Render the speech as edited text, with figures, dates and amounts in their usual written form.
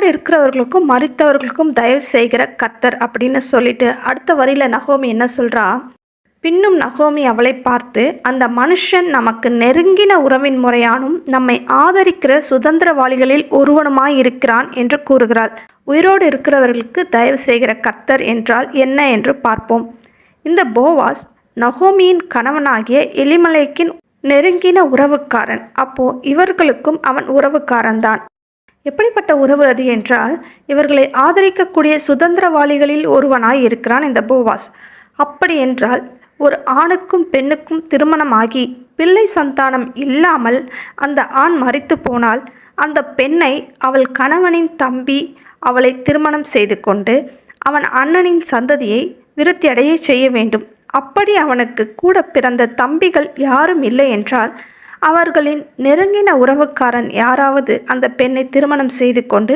உயிரோடு இருக்கிறவர்களுக்கும் மரித்தவர்களுக்கும் தயவு செய்கிற கர்த்தர் அப்படின்னு சொல்லிட்டு அடுத்த வரியில நகோமி என்ன சொல்றா, பின்னும் நகோமி அவளை பார்த்து, அந்த மனுஷன் நமக்கு நெருங்கின உறவின் முறையானும் நம்மை ஆதரிக்கிற சுதந்திரவாளிகளில் ஒருவனுமாயிருக்கிறான் என்று கூறுகிறாள். உயிரோடு இருக்கிறவர்களுக்கு தயவு செய்கிற கர்த்தர் என்றால் என்ன என்று பார்ப்போம். இந்த போவாஸ் நகோமியின் கணவனாகிய எலிமலேக்கின் நெருங்கின உறவுக்காரன். அப்போ இவர்களுக்கும் அவன் உறவுக்காரன்தான். எப்படிப்பட்ட உறவு அது என்றால், இவர்களை ஆதரிக்கக்கூடிய சுதந்திரவாளிகளில் ஒருவனாய் இருக்கிறான் இந்த போவாஸ். அப்படி என்றால் ஒரு ஆணுக்கும் பெண்ணுக்கும் திருமணமாகி பிள்ளை சந்தானம் இல்லாமல் அந்த ஆண் மரித்து போனால் அந்த பெண்ணை அவள் கணவனின் தம்பி அவளை திருமணம் செய்து கொண்டு அவன் அண்ணனின் சந்ததியை விருத்தியடைய செய்ய வேண்டும். அப்படி அவனுக்கு கூட பிறந்த தம்பிகள் யாரும் இல்லை என்றால் அவர்களின் நெருங்கின உறவுக்காரன் யாராவது அந்த பெண்ணை திருமணம் செய்து கொண்டு